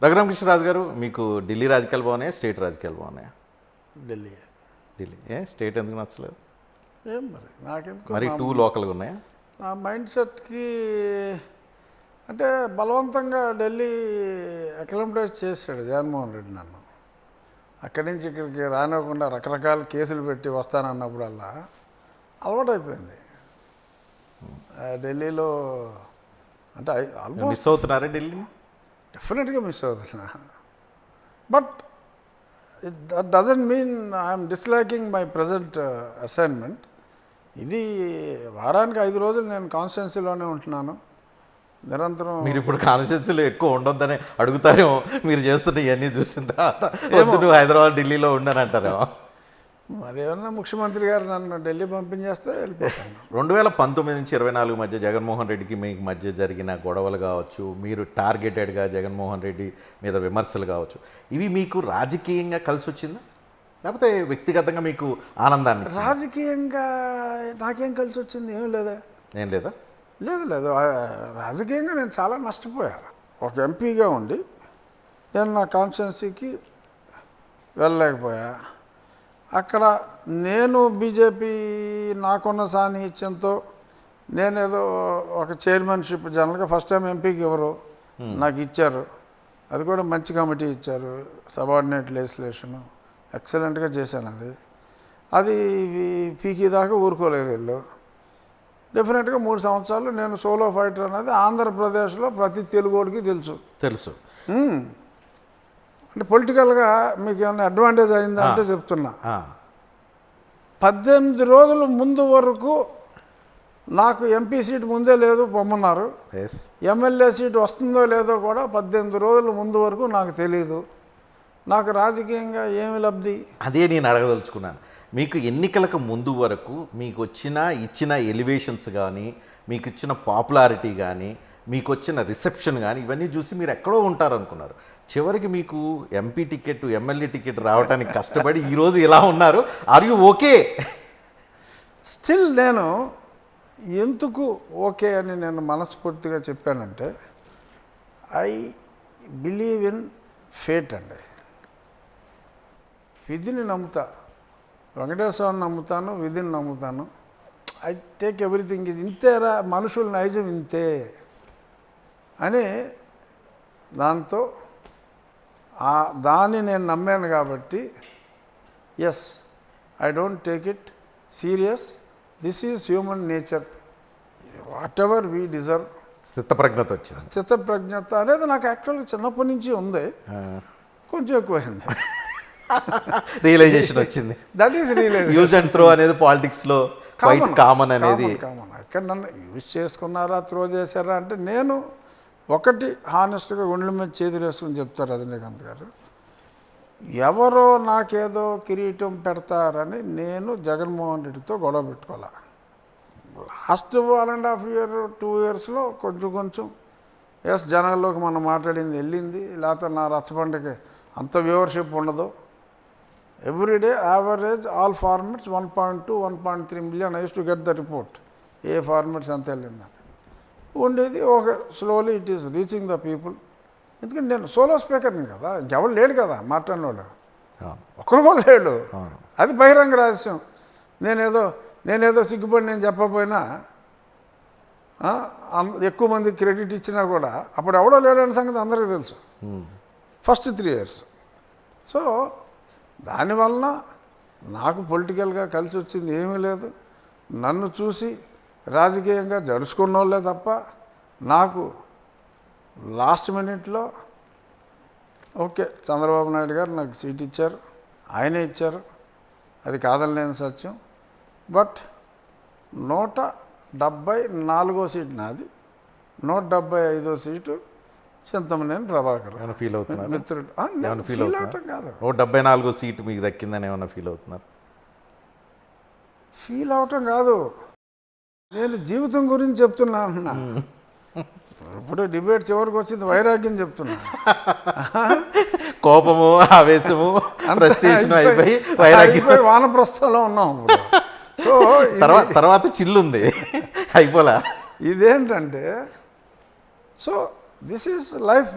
రఘురామకృష్ణరాజు గారు, మీకు ఢిల్లీ రాజకీయాలు బాగున్నాయా, స్టేట్ రాజకీయాలు బాగున్నాయా? ఢిల్లీ. స్టేట్ ఎందుకు నచ్చలేదు? ఏం మరి నాకెందుకు మరి టూ లోకల్గా ఉన్నాయా? నా మైండ్ సెట్కి అంటే బలవంతంగా ఢిల్లీ అక్లమటైజ్ చేశాడు జగన్మోహన్ రెడ్డి నన్ను. అక్కడి నుంచి ఇక్కడికి రానివ్వకుండా రకరకాల కేసులు పెట్టి వస్తానన్నప్పుడల్లా అలవాటైపోయింది. ఢిల్లీలో అంటే ఆల్మోస్ట్ మిస్ అవుతున్నారా ఢిల్లీ? డెఫినెట్గా మిస్ అవుతున్నా. But that doesn't mean I'm disliking my present assignment. ఇది వారానికి 5 రోజులు నేను కాన్స్టిట్యున్సీలోనే ఉంటున్నాను నిరంతరం. మీరు ఇప్పుడు కాన్స్టిట్యున్సీలో ఎక్కువ ఉండొద్దని అడుగుతారేమో మీరు చేస్తున్న ఇవన్నీ చూసిన తర్వాత. నువ్వు హైదరాబాద్ ఢిల్లీలో ఉండనంటారేమో. మరి ఏమన్నా ముఖ్యమంత్రి గారు నన్ను ఢిల్లీ పంపించేస్తే వెళ్ళిపోతాను. 2019 నుంచి 24 మధ్య జగన్మోహన్ రెడ్డికి మీకు మధ్య జరిగిన గొడవలు కావచ్చు, మీరు టార్గెటెడ్గా జగన్మోహన్ రెడ్డి మీద విమర్శలు కావచ్చు, ఇవి మీకు రాజకీయంగా కలిసి వచ్చిందా, లేకపోతే వ్యక్తిగతంగా మీకు ఆనందాన్ని? రాజకీయంగా నాకేం కలిసి వచ్చింది? ఏం లేదా. ఏం లేదా? లేదు. రాజకీయంగా నేను చాలా నష్టపోయా. ఒక ఎంపీగా ఉండి నేను నా కాన్స్టిట్యున్సీకి వెళ్ళలేకపోయా. అక్కడ నేను బీజేపీ నాకున్న సాన్నిహిత్యంతో నేనేదో ఒక చైర్మన్షిప్, జనరల్గా ఫస్ట్ టైం ఎంపీకి ఎవరు నాకు ఇచ్చారు. అది కూడా మంచి కమిటీ ఇచ్చారు, సబార్డినేట్ లెజిస్లేషను ఎక్సలెంట్గా చేశాను. అది పీకి దాకా ఊరుకోలేదు వీళ్ళు. డెఫినెట్గా 3 సంవత్సరాలు నేను సోలో ఫైటర్ అనేది ఆంధ్రప్రదేశ్లో ప్రతి తెలుగోడికి తెలుసు. అంటే పొలిటికల్గా మీకు ఏమైనా అడ్వాంటేజ్ అయిందంటే చెప్తున్నా. 18 రోజుల ముందు వరకు నాకు ఎంపీ సీట్ ముందే లేదు పొమ్మన్నారు. ఎమ్మెల్యే సీట్ వస్తుందో లేదో కూడా 18 రోజుల ముందు వరకు నాకు తెలియదు. నాకు రాజకీయంగా ఏమి లబ్ధి? అదే నేను అడగదలుచుకున్నాను. మీకు ఎన్నికలకు ముందు వరకు మీకు ఇచ్చిన ఎలివేషన్స్ కానీ, మీకు ఇచ్చిన పాపులారిటీ కానీ, మీకు వచ్చిన రిసెప్షన్ కానీ, ఇవన్నీ చూసి మీరు ఎక్కడో ఉంటారనుకున్నారు. చివరికి మీకు ఎంపీ టికెట్, ఎమ్మెల్యే టికెట్ రావడానికి కష్టపడి ఈరోజు ఇలా ఉన్నారు. Are you okay? స్టిల్ నేను ఎందుకు ఓకే అని నేను మనస్ఫూర్తిగా చెప్పానంటే, ఐ బిలీవ్ ఇన్ ఫేట్ అండి. విధిని నమ్ముతా, వెంకటేశ్వరని నమ్ముతాను, విధిని నమ్ముతాను. ఐ టేక్ ఎవ్రీథింగ్ ఇది ఇంతేరా, మనుషుల నైజం ఇంతే అని దాంతో దాన్ని నేను నమ్మాను కాబట్టి yes, I don't take it serious. This is human nature. Whatever we deserve. స్థితప్రజ్ఞత వచ్చింది. స్థితప్రజ్ఞత అనేది నాకు యాక్చువల్గా చిన్నప్పటి నుంచి ఉంది, కొంచెం ఎక్కువైంది. రియలైజేషన్ వచ్చింది. That is realisation. Use and throw అనేది పాలిటిక్స్లో కామన్ అనేది. ఇక్కడ నన్ను యూజ్ చేసుకున్నారా, త్రో చేశారా అంటే నేను ఒకటి హానెస్ట్గా గుండెల మీద చేతులు వేసుకుని చెప్తారు రజనీకాంత్ గారు, ఎవరో నాకేదో కిరీటం పెడతారని నేను జగన్మోహన్ రెడ్డితో గొడవ పెట్టుకోవాలా. లాస్ట్ 1.5 year 2 yearsలో కొంచెం ఎస్ జనాల్లోకి మనం మాట్లాడింది వెళ్ళింది. లేకపోతే నా రచ్చబండకి అంత వ్యూవర్షిప్ ఉండదు. Everyday average all formats 1.2 1.3 million. I use to get the report A formats అంత వెళ్ళిందని ఉండేది. Okay, slowly it is reaching the people. ఎందుకంటే నేను సోలో స్పీకర్ని కదా, ఇంకెవరు లేడు కదా మాట్లాడిన వాళ్ళు, ఒక్కరు కూడా లేడు. అది బహిరంగ రహస్యం. నేనేదో సిగ్గుపడి నేను చెప్పకపోయినా ఎక్కువ మంది క్రెడిట్ ఇచ్చినా కూడా అప్పుడు ఎవడో లేడని సంగతి అందరికీ తెలుసు ఫస్ట్ 3 years. సో దానివలన నాకు పొలిటికల్గా కలిసి వచ్చింది ఏమీ లేదు. నన్ను చూసి రాజకీయంగా జడుచుకున్న వాళ్ళే తప్ప నాకు లాస్ట్ మినిట్లో ఓకే చంద్రబాబు నాయుడు గారు నాకు సీట్ ఇచ్చారు, ఆయనే ఇచ్చారు, అది కాదనలేని సత్యం. బట్ 174వ సీట్ నాది, 175వ సీటు చింతమనేని ప్రభాకర్. ఫీల్ అవుతున్నారు మిత్రుడు. ఫీల్ అవటం కాదు, 74వ సీటు మీకు దక్కిందని ఏమన్నా ఫీల్ అవుతున్నారు? ఫీల్ అవటం కాదు, నేను జీవితం గురించి చెప్తున్నా అన్నా. ఇప్పుడు డిబేట్ చివరికి వచ్చింది వైరాగ్యం చెప్తున్నా. కోపము, ఆవేశము, అయిపోయి వానప్రస్థంలో ఉన్నాం. సో తర్వాత చిల్లుంది, అయిపోలా. ఇదేంటంటే సో దిస్ ఈజ్ లైఫ్.